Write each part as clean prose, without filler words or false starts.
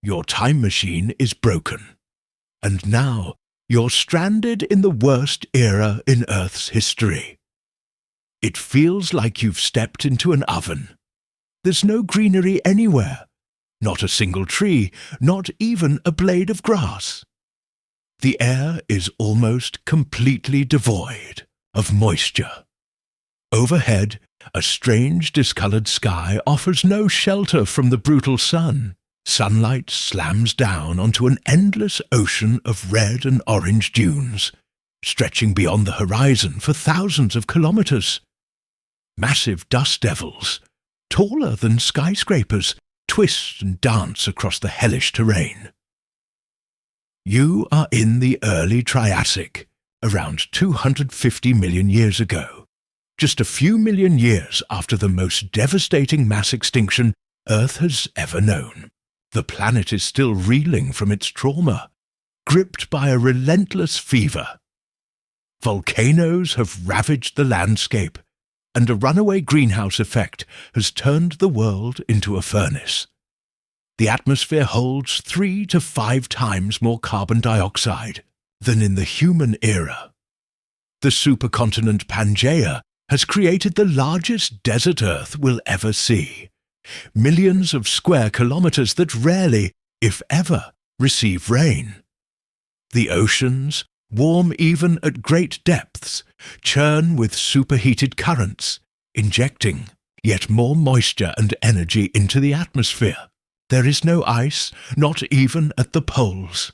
Your time machine is broken. And now you're stranded in the worst era in Earth's history. It feels like you've stepped into an oven. There's no greenery anywhere. Not a single tree, not even a blade of grass. The air is almost completely devoid of moisture. Overhead, a strange discolored sky offers no shelter from the brutal sun. Sunlight slams down onto an endless ocean of red and orange dunes, stretching beyond the horizon for thousands of kilometers. Massive dust devils, taller than skyscrapers, twist and dance across the hellish terrain. You are in the early Triassic, around 250 million years ago, just a few million years after the most devastating mass extinction Earth has ever known. The planet is still reeling from its trauma, gripped by a relentless fever. Volcanoes have ravaged the landscape, and a runaway greenhouse effect has turned the world into a furnace. The atmosphere holds 3 to 5 times more carbon dioxide than in the human era. The supercontinent Pangaea has created the largest desert Earth will ever see. Millions of square kilometers that rarely, if ever, receive rain. The oceans, warm even at great depths, churn with superheated currents, injecting yet more moisture and energy into the atmosphere. There is no ice, not even at the poles.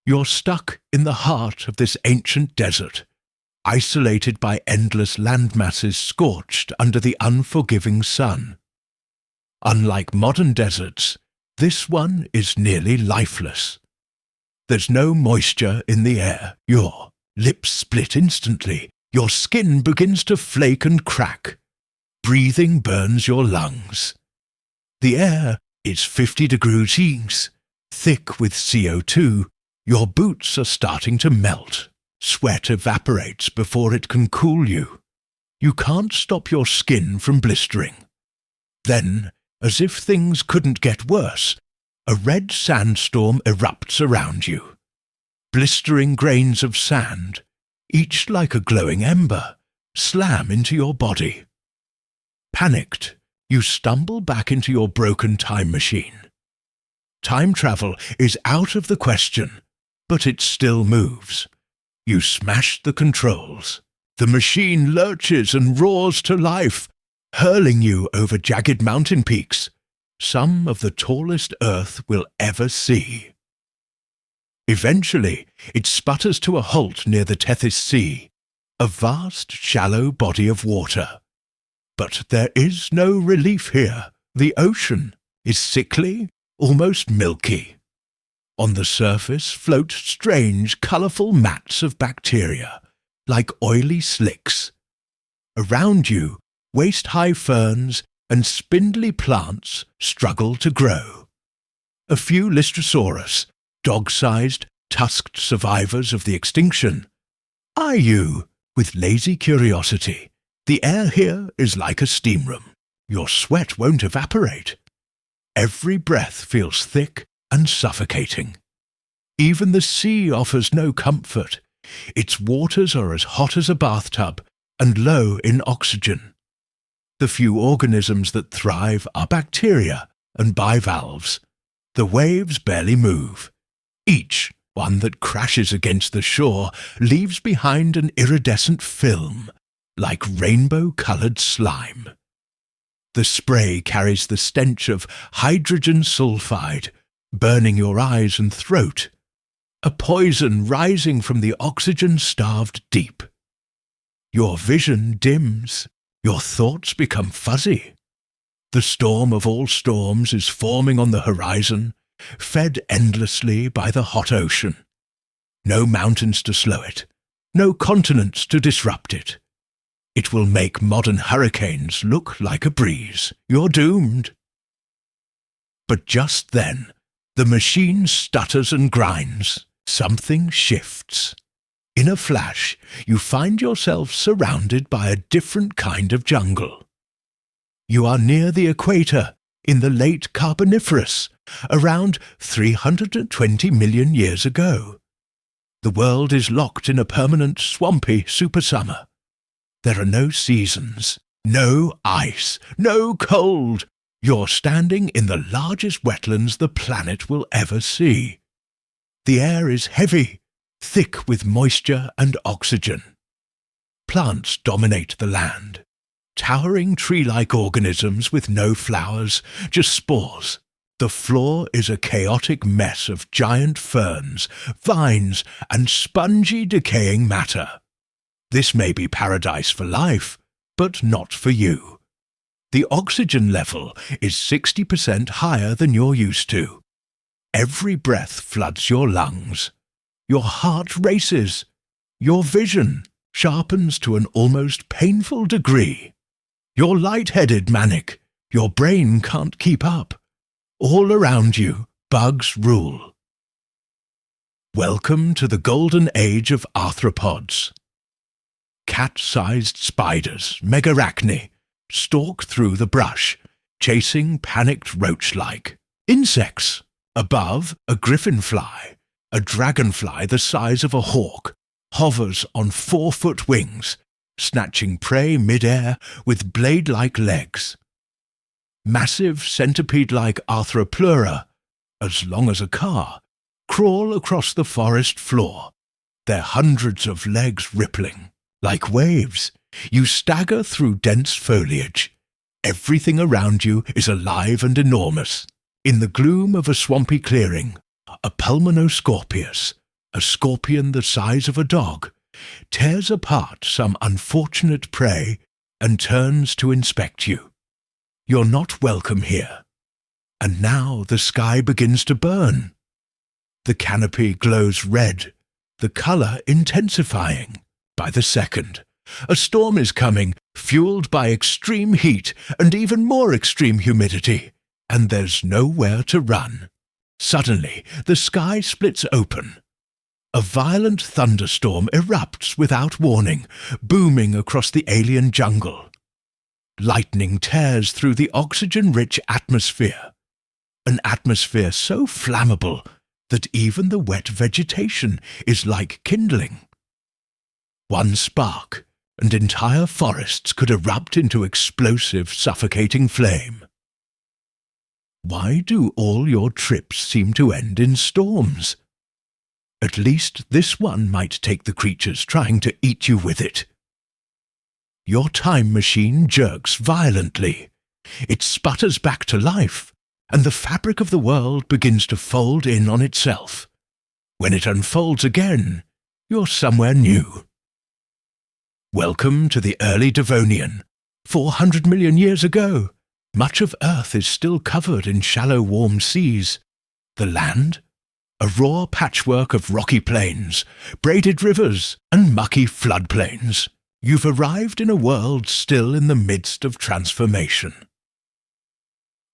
You're stuck in the heart of this ancient desert, isolated by endless landmasses scorched under the unforgiving sun. Unlike modern deserts, this one is nearly lifeless. There's no moisture in the air. Your lips split instantly. Your skin begins to flake and crack. Breathing burns your lungs. The air is 50 degrees, thick with CO2. Your boots are starting to melt. Sweat evaporates before it can cool you. You can't stop your skin from blistering. Then, as if things couldn't get worse, a red sandstorm erupts around you. Blistering grains of sand, each like a glowing ember, slam into your body. Panicked, you stumble back into your broken time machine. Time travel is out of the question, but it still moves. You smash the controls. The machine lurches and roars to life, hurling you over jagged mountain peaks, some of the tallest Earth will ever see. Eventually, it sputters to a halt near the Tethys Sea, a vast, shallow body of water. But there is no relief here. The ocean is sickly, almost milky. On the surface float strange, colourful mats of bacteria, like oily slicks. Around you, waist-high ferns and spindly plants struggle to grow. A few Lystrosaurus, dog-sized, tusked survivors of the extinction, eye you with lazy curiosity. The air here is like a steam room. Your sweat won't evaporate. Every breath feels thick and suffocating. Even the sea offers no comfort. Its waters are as hot as a bathtub and low in oxygen. The few organisms that thrive are bacteria and bivalves. The waves barely move. Each one that crashes against the shore leaves behind an iridescent film, like rainbow-coloured slime. The spray carries the stench of hydrogen sulfide, burning your eyes and throat, a poison rising from the oxygen-starved deep. Your vision dims. Your thoughts become fuzzy. The storm of all storms is forming on the horizon, fed endlessly by the hot ocean. No mountains to slow it, no continents to disrupt it. It will make modern hurricanes look like a breeze. You're doomed. But just then, the machine stutters and grinds. Something shifts. In a flash, you find yourself surrounded by a different kind of jungle. You are near the equator, in the late Carboniferous, around 320 million years ago. The world is locked in a permanent swampy supersummer. There are no seasons, no ice, no cold. You're standing in the largest wetlands the planet will ever see. The air is heavy, thick with moisture and oxygen. Plants dominate the land. Towering tree-like organisms with no flowers, just spores. The floor is a chaotic mess of giant ferns, vines, and spongy decaying matter. This may be paradise for life, but not for you. The oxygen level is 60% higher than you're used to. Every breath floods your lungs. Your heart races. Your vision sharpens to an almost painful degree. You're lightheaded, manic. Your brain can't keep up. All around you, bugs rule. Welcome to the golden age of arthropods. Cat-sized spiders, megarachni, stalk through the brush, chasing panicked roach-like. Insects. Above, a griffinfly, a dragonfly the size of a hawk, hovers on 4-foot wings, snatching prey mid-air with blade-like legs. Massive centipede-like arthropleura, as long as a car, crawl across the forest floor, their hundreds of legs rippling. Like waves, you stagger through dense foliage. Everything around you is alive and enormous. In the gloom of a swampy clearing, a pulmonoscorpius, a scorpion the size of a dog, tears apart some unfortunate prey and turns to inspect you. You're not welcome here. And now the sky begins to burn. The canopy glows red, the colour intensifying. By the second, a storm is coming, fueled by extreme heat and even more extreme humidity, and there's nowhere to run. Suddenly, the sky splits open. A violent thunderstorm erupts without warning, booming across the alien jungle. Lightning tears through the oxygen-rich atmosphere, an atmosphere so flammable that even the wet vegetation is like kindling. One spark, and entire forests could erupt into explosive, suffocating flame. Why do all your trips seem to end in storms? At least this one might take the creatures trying to eat you with it. Your time machine jerks violently. It sputters back to life, and the fabric of the world begins to fold in on itself. When it unfolds again, you're somewhere new. Welcome to the early Devonian. 400 million years ago, much of Earth is still covered in shallow warm seas. The land? A raw patchwork of rocky plains, braided rivers, and mucky floodplains. You've arrived in a world still in the midst of transformation.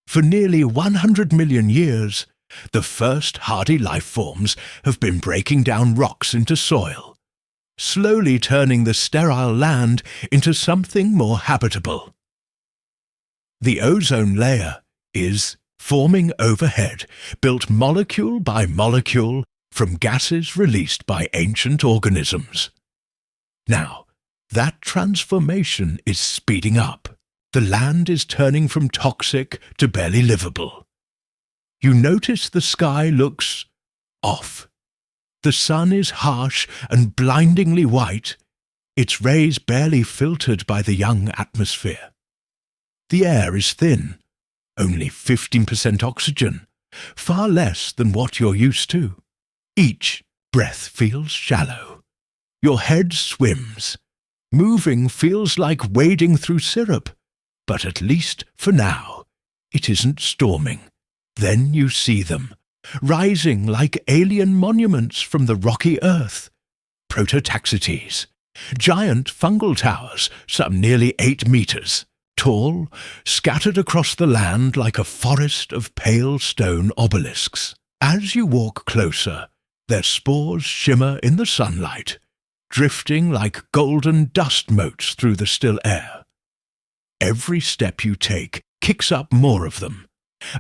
For nearly 100 million years, the first hardy life forms have been breaking down rocks into soil, slowly turning the sterile land into something more habitable. The ozone layer is, forming overhead, built molecule by molecule from gases released by ancient organisms. Now, that transformation is speeding up. The land is turning from toxic to barely livable. You notice the sky looks off. The sun is harsh and blindingly white, its rays barely filtered by the young atmosphere. The air is thin, only 15% oxygen, far less than what you're used to. Each breath feels shallow. Your head swims. Moving feels like wading through syrup, but at least for now, it isn't storming. Then you see them, rising like alien monuments from the rocky earth. Prototaxites, giant fungal towers, some nearly 8 meters, tall, scattered across the land like a forest of pale stone obelisks. As you walk closer, their spores shimmer in the sunlight, drifting like golden dust motes through the still air. Every step you take kicks up more of them,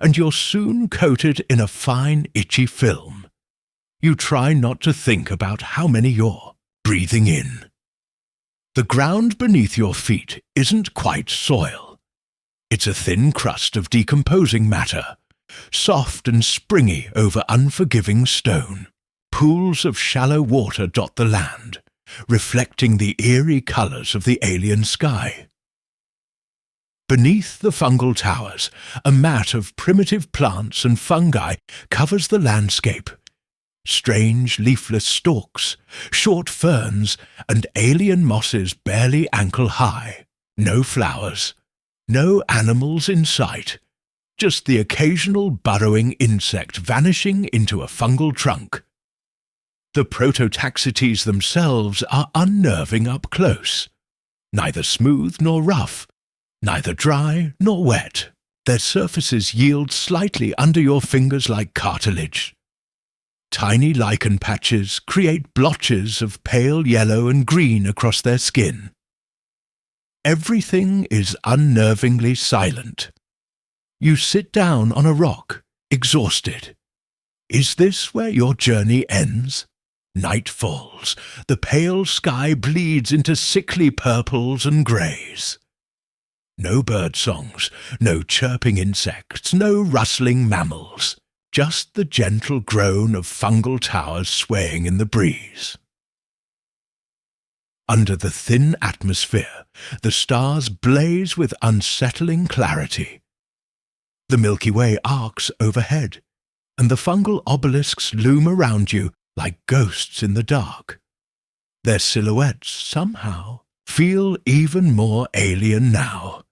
and you're soon coated in a fine, itchy film. You try not to think about how many you're breathing in. The ground beneath your feet isn't quite soil. It's a thin crust of decomposing matter, soft and springy over unforgiving stone. Pools of shallow water dot the land, reflecting the eerie colours of the alien sky. Beneath the fungal towers, a mat of primitive plants and fungi covers the landscape. Strange leafless stalks, short ferns, and alien mosses barely ankle-high. No flowers, no animals in sight, just the occasional burrowing insect vanishing into a fungal trunk. The prototaxites themselves are unnerving up close. Neither smooth nor rough, neither dry nor wet. Their surfaces yield slightly under your fingers like cartilage. Tiny lichen patches create blotches of pale yellow and green across their skin. Everything is unnervingly silent. You sit down on a rock, exhausted. Is this where your journey ends? Night falls. The pale sky bleeds into sickly purples and greys. No bird songs, no chirping insects, no rustling mammals. Just the gentle groan of fungal towers swaying in the breeze. Under the thin atmosphere, the stars blaze with unsettling clarity. The Milky Way arcs overhead, and the fungal obelisks loom around you like ghosts in the dark. Their silhouettes, somehow, feel even more alien now.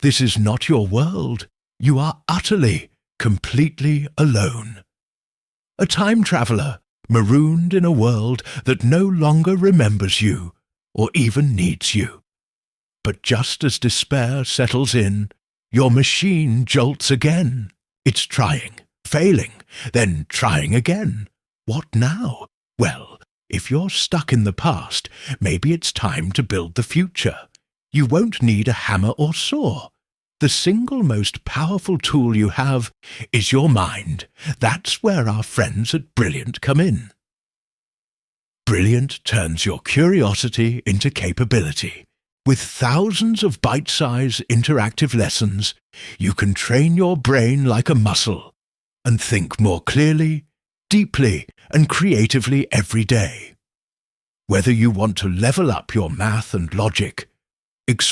This is not your world. You are utterly, completely alone. A time traveller, marooned in a world that no longer remembers you, or even needs you. But just as despair settles in, your machine jolts again. It's trying, failing, then trying again. What now? Well, if you're stuck in the past, maybe it's time to build the future. You won't need a hammer or saw. The single most powerful tool you have is your mind. That's where our friends at Brilliant come in. Brilliant turns your curiosity into capability. With thousands of bite-sized interactive lessons, you can train your brain like a muscle and think more clearly, deeply, and creatively every day. Whether you want to level up your math and logic, explore